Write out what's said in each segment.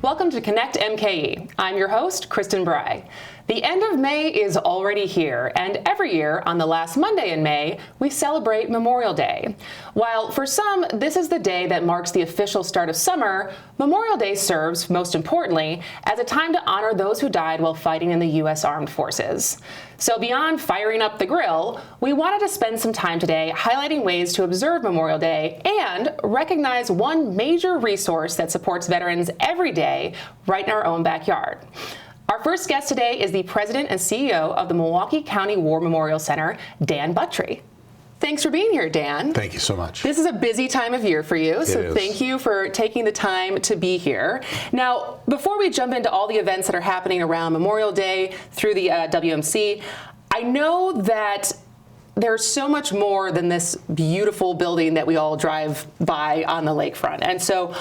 Welcome to Connect MKE. I'm your host, Kristen Bry. The end of May is already here, and every year on the last Monday in May, we celebrate Memorial Day. While for some, this is the day that marks the official start of summer, Memorial Day serves, most importantly, as a time to honor those who died while fighting in the U.S. Armed Forces. So beyond firing up the grill, we wanted to spend some time today highlighting ways to observe Memorial Day and recognize one major resource that supports veterans every day right in our own backyard. Our first guest today is the president and CEO of the Milwaukee County War Memorial Center, Dan Buttery. Thanks for being here, Dan. Thank you so much. This is a busy time of year for you, so thank you for taking the time to be here. Now, before we jump into all the events that are happening around Memorial Day through the WMC, I know that there's so much more than this beautiful building that we all drive by on the lakefront. And so,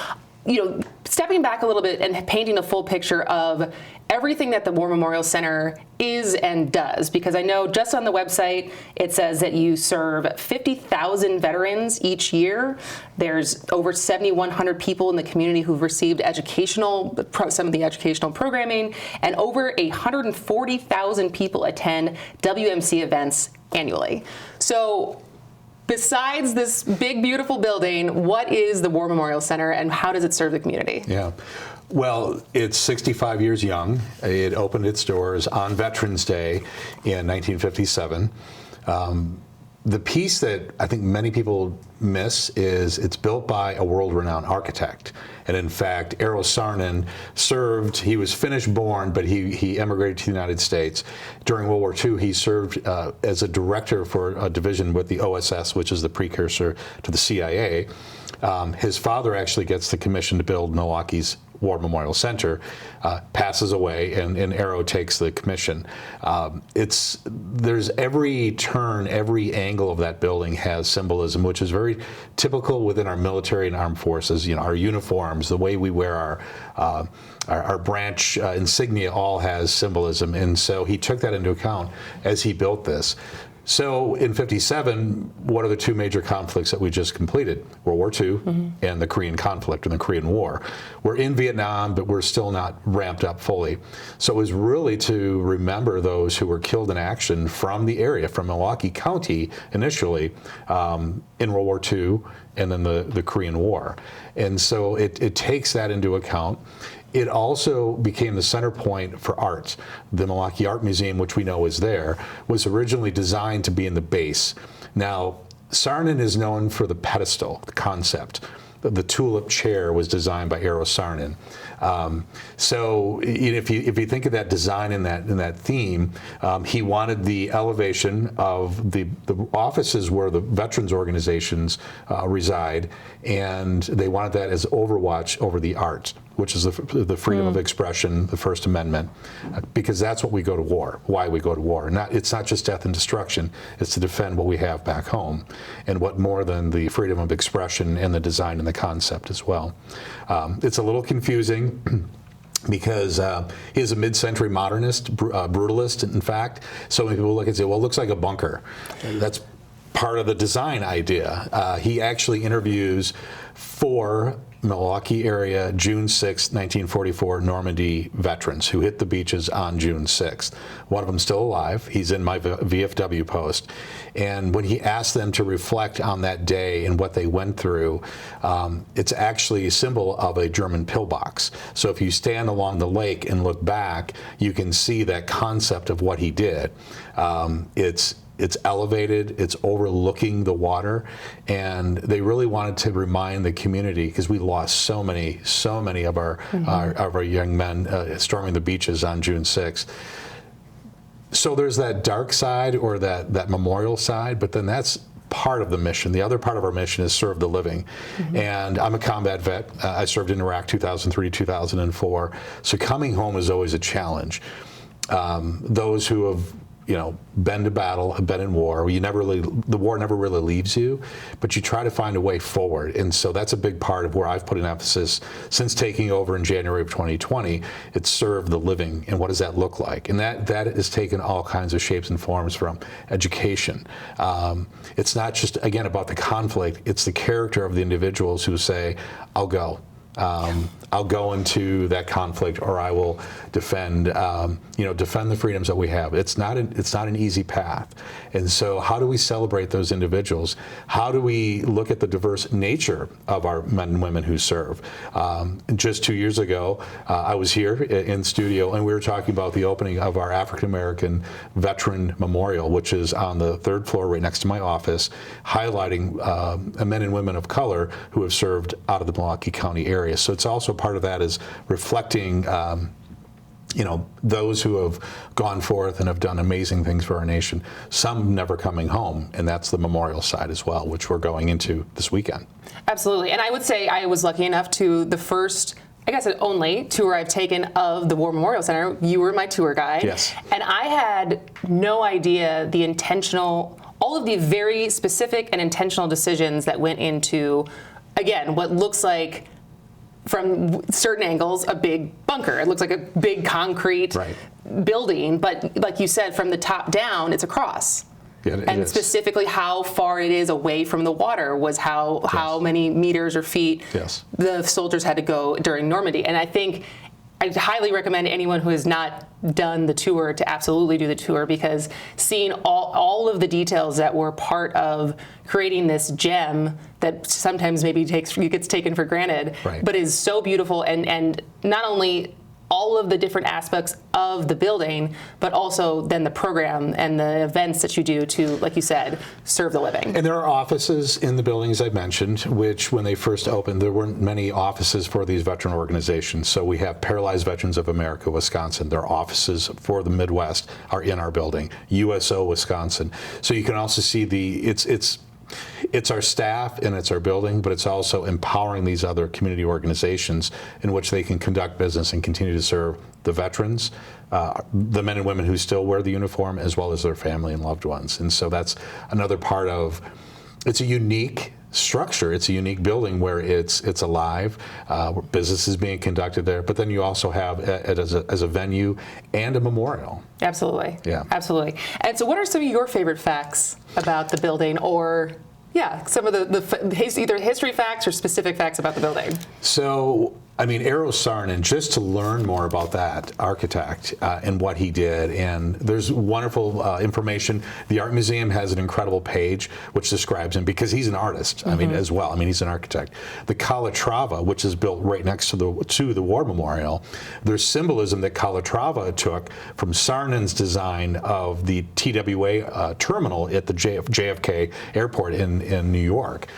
stepping back a little bit and painting a full picture of everything that the War Memorial Center is and does, because I know just on the website it says that you serve 50,000 veterans each year. There's over 7,100 people in the community who've received some of the educational programming, and over 140,000 people attend WMC events annually. So besides this big, beautiful building, what is the War Memorial Center and how does it serve the community? Yeah. Well, it's 65 years young. It opened its doors on Veterans Day in 1957. The piece that I think many people miss is it's built by a world-renowned architect. And in fact, Eero Saarinen served, he was Finnish born, but he emigrated to the United States. During World War II, he served as a director for a division with the OSS, which is the precursor to the CIA. His father actually gets the commission to build Milwaukee's War Memorial Center, passes away, and Eero takes the commission. There's every turn, every angle of that building has symbolism, which is very typical within our military and armed forces. Our uniforms, the way we wear our branch insignia, all has symbolism, and so he took that into account as he built this. So in 57, what are the two major conflicts that we just completed? World War II and the Korean conflict and the Korean War. We're in Vietnam, but we're still not ramped up fully. So it was really to remember those who were killed in action from the area, from Milwaukee County initially, in World War II and then the Korean War. And so it takes that into account. It also became the center point for art. The Milwaukee Art Museum, which we know is there, was originally designed to be in the base. Now, Saarinen is known for the pedestal, the concept. The tulip chair was designed by Eero Saarinen. So if you think of that design in that theme, he wanted the elevation of the offices where the veterans organizations reside, and they wanted that as overwatch over the art, which is the freedom of expression, the First Amendment, because that's what we go to war, why we go to war. It's not just death and destruction, it's to defend what we have back home, and what more than the freedom of expression and the design and the concept as well. It's a little confusing because he is a mid-century modernist, brutalist, in fact. So many people look and say, well, it looks like a bunker. That's part of the design idea. He actually interviews 4 Milwaukee area June 6, 1944 Normandy veterans who hit the beaches on June 6th. One of them still alive. He's in my VFW post. And when he asked them to reflect on that day and what they went through, it's actually a symbol of a German pillbox. So if you stand along the lake and look back, you can see that concept of what he did. It's elevated, it's overlooking the water, and they really wanted to remind the community, because we lost so many of our young men storming the beaches on June 6th. So there's that dark side, or that memorial side, but then that's part of the mission. The other part of our mission is serve the living. And I'm a combat vet. I served in Iraq 2003 to 2004. So coming home is always a challenge. Those who have been to battle, have been in war. The war never really leaves you, but you try to find a way forward. And so that's a big part of where I've put an emphasis since taking over in January of 2020. It's serve the living, and what does that look like? And that has taken all kinds of shapes and forms, from education. It's not just, again, about the conflict. It's the character of the individuals who say, I'll go. I'll go into that conflict, or I will defend the freedoms that we have. It's not an easy path. And so how do we celebrate those individuals? How do we look at the diverse nature of our men and women who serve? Just 2 years ago, I was here in studio, and we were talking about the opening of our African American Veteran Memorial, which is on the 3rd floor right next to my office, highlighting men and women of color who have served out of the Milwaukee County area. So it's also part of that is reflecting those who have gone forth and have done amazing things for our nation, some never coming home, and that's the memorial side as well, which we're going into this weekend. Absolutely. And I would say I was lucky enough to the first, I guess only, tour I've taken of the War Memorial Center. You were my tour guide. Yes. And I had no idea all of the very specific and intentional decisions that went into, again, what looks like, from certain angles, a big bunker. It looks like a big concrete building, but like you said, from the top down, it's a cross. Yeah, and specifically how far it is away from the water was how many meters or feet the soldiers had to go during Normandy. And I think I highly recommend anyone who has not done the tour to absolutely do the tour, because seeing all of the details that were part of creating this gem that sometimes maybe gets taken for granted, but is so beautiful, and not only all of the different aspects of the building, but also then the program and the events that you do to, like you said, serve the living. And there are offices in the buildings I mentioned, which when they first opened, there weren't many offices for these veteran organizations. So we have Paralyzed Veterans of America, Wisconsin. Their offices for the Midwest are in our building. USO, Wisconsin. So you can also see it's our staff and it's our building, but it's also empowering these other community organizations in which they can conduct business and continue to serve the veterans, the men and women who still wear the uniform, as well as their family and loved ones. And so that's another part of, it's a unique structure. It's a unique building where it's alive, where business is being conducted there, but then you also have it as a venue and a memorial. Absolutely. Yeah. Absolutely. And so what are some of your favorite facts about the building, or some of either history facts or specific facts about the building? So, Eero Saarinen, just to learn more about that architect and what he did, and there's wonderful information. The Art Museum has an incredible page which describes him, because he's an artist, as well. He's an architect. The Calatrava, which is built right next to the War Memorial, there's symbolism that Calatrava took from Saarinen's design of the TWA terminal at the JFK Airport in New York.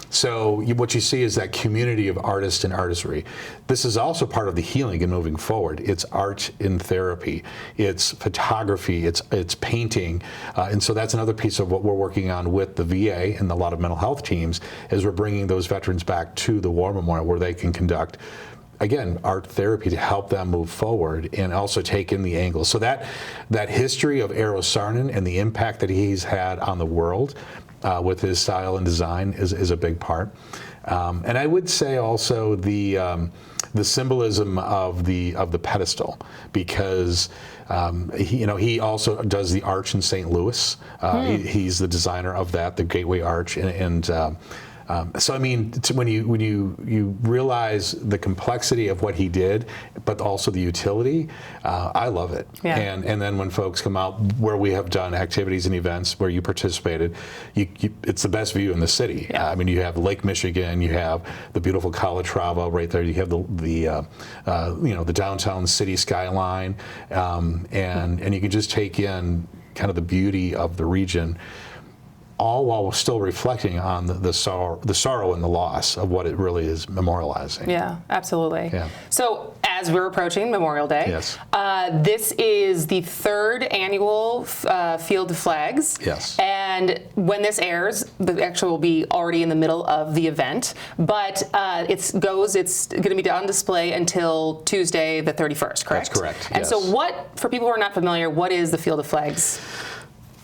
So what you see is that community of artists and artistry. This is also part of the healing and moving forward. It's art in therapy. It's photography. It's painting. And so that's another piece of what we're working on with the VA and a lot of mental health teams, is we're bringing those veterans back to the War Memorial, where they can conduct, again, art therapy to help them move forward and also take in the angles. So that history of Eero Saarinen and the impact that he's had on the world, with his style and design is a big part. And I would say also the symbolism of the pedestal, because he also does the arch in St. Louis. He's the designer of that, the Gateway Arch, and so when you realize the complexity of what he did, but also the utility, I love it. Yeah. And then when folks come out, where we have done activities and events where you participated, it's the best view in the city. Yeah. You have Lake Michigan, you have the beautiful Calatrava right there, you have the downtown city skyline, and you can just take in kind of the beauty of the region, all while still reflecting on the sorrow and the loss of what it really is memorializing. Yeah, absolutely. Yeah. So as we're approaching Memorial Day, this is the 3rd annual Field of Flags. Yes. And when this airs, the actual will be already in the middle of the event, but it's going to be on display until Tuesday the 31st, correct? That's correct. And so for people who are not familiar, what is the Field of Flags?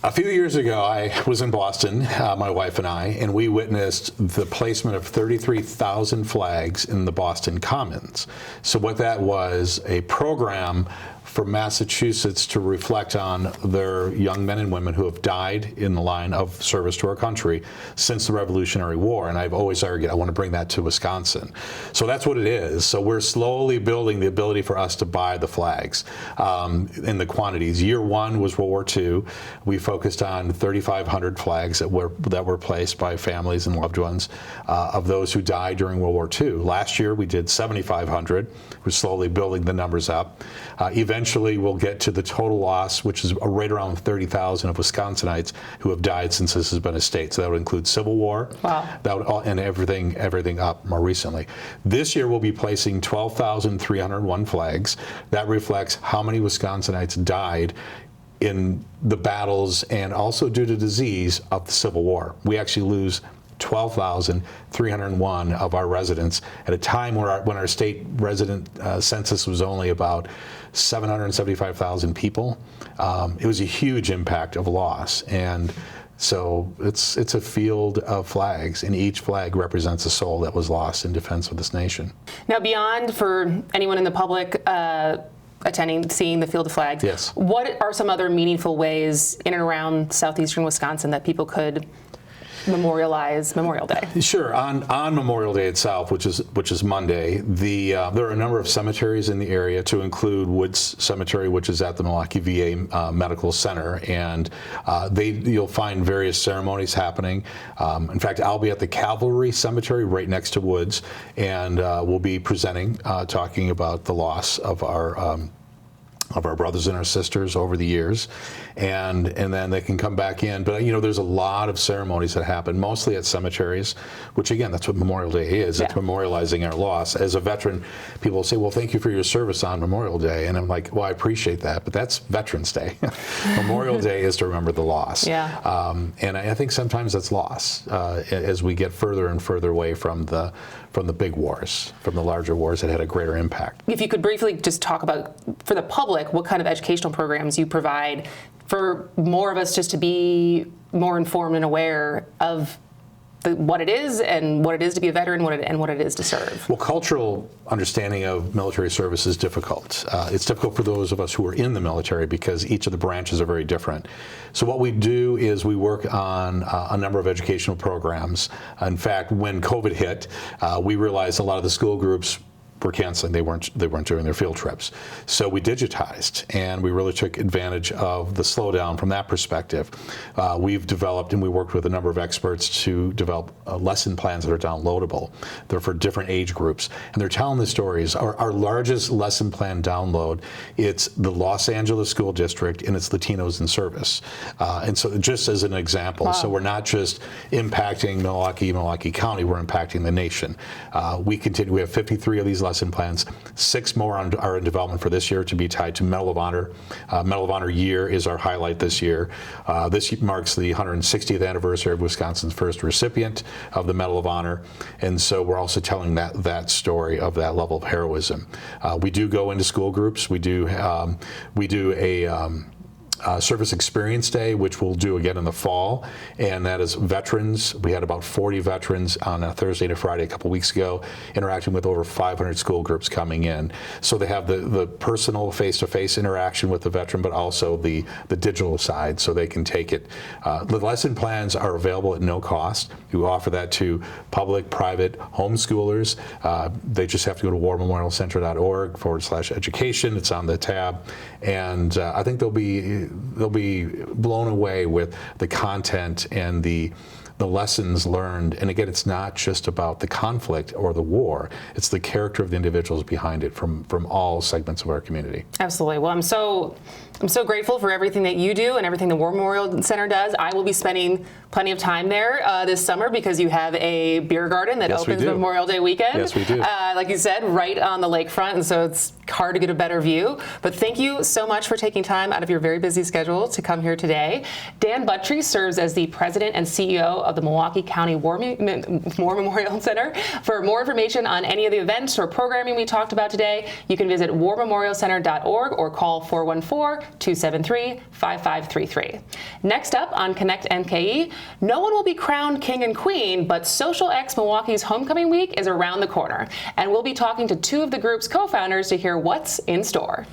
A few years ago, I was in Boston, my wife and I, and we witnessed the placement of 33,000 flags in the Boston Commons. So what that was, a program from Massachusetts to reflect on their young men and women who have died in the line of service to our country since the Revolutionary War. And I've always argued I want to bring that to Wisconsin. So that's what it is. So we're slowly building the ability for us to buy the flags in the quantities. Year one was World War II. We focused on 3,500 flags that were placed by families and loved ones of those who died during World War II. Last year we did 7,500. We're slowly building the numbers up. Eventually we'll get to the total loss, which is right around 30,000 of Wisconsinites who have died since this has been a state. So that would include Civil War. Wow. That would, and everything up more recently. This year we'll be placing 12,301 flags. That reflects how many Wisconsinites died in the battles and also due to disease of the Civil War. We actually lose 12,301 of our residents at a time when our state resident census was only about 775,000 people. It was a huge impact of loss, and so it's a field of flags, and each flag represents a soul that was lost in defense of this nation. Now, beyond for anyone in the public seeing the field of flags, yes, what are some other meaningful ways in and around southeastern Wisconsin that people could memorialize Memorial Day? Sure. On Memorial Day itself, which is Monday, there are a number of cemeteries in the area, to include Woods Cemetery, which is at the Milwaukee VA Medical Center, and you'll find various ceremonies happening. In fact, I'll be at the Cavalry Cemetery right next to Woods, and we'll be presenting, talking about the loss of our brothers and our sisters over the years, and then they can come back in. But there's a lot of ceremonies that happen, mostly at cemeteries, which again, that's what Memorial Day is. Yeah. It's memorializing our loss. As a veteran, people will say, well, thank you for your service on Memorial Day. And I'm like, well, I appreciate that, but that's Veterans Day. Memorial Day is to remember the loss. Yeah. And I think sometimes that's lost as we get further and further away from the big wars, from the larger wars that had a greater impact. If you could briefly just talk about, for the public, what kind of educational programs you provide for more of us just to be more informed and aware of what it is and what it is to be a veteran, and what it is to serve. Well, cultural understanding of military service is difficult. It's difficult for those of us who are in the military because each of the branches are very different. So what we do is we work on a number of educational programs. In fact, when COVID hit, we realized a lot of the school groups were canceling. They weren't doing their field trips. So we digitized, and we really took advantage of the slowdown from that perspective. We've developed, and we worked with a number of experts to develop lesson plans that are downloadable. They're for different age groups, and they're telling the stories. Our largest lesson plan download, it's the Los Angeles School District, and it's Latinos in Service. And so just as an example, wow. So we're not just impacting Milwaukee County, we're impacting the nation. We have 53 of these lesson plans. 6 more are in development for this year to be tied to Medal of Honor. Medal of Honor year is our highlight this year. This marks the 160th anniversary of Wisconsin's first recipient of the Medal of Honor, and so we're also telling that story of that level of heroism. We do go into school groups. We do a Service Experience Day, which we'll do again in the fall, and that is veterans. We had about 40 veterans on a Thursday and a Friday a couple weeks ago, interacting with over 500 school groups coming in. So they have the personal face-to-face interaction with the veteran, but also the digital side, so they can take it. The lesson plans are available at no cost. We offer that to public, private, homeschoolers. They just have to go to warmemorialcenter.org/education. It's on the tab, and I think they'll be blown away with the content and the lessons learned. And again, it's not just about the conflict or the war, it's the character of the individuals behind it from all segments of our community. Absolutely. Well, I'm so grateful for everything that you do and everything the War Memorial Center does. I will be spending plenty of time there this summer because you have a beer garden that opens Memorial Day weekend. Yes, we do. Like you said, right on the lakefront, and so it's hard to get a better view. But thank you so much for taking time out of your very busy schedule to come here today. Dan Buttery serves as the president and CEO of the Milwaukee County War Memorial Center. For more information on any of the events or programming we talked about today, you can visit warmemorialcenter.org or call 414-273-5533. Next up on Connect MKE, no one will be crowned king and queen, but Social X Milwaukee's Homecoming Week is around the corner, and we'll be talking to 2 of the group's co-founders to hear what's in store.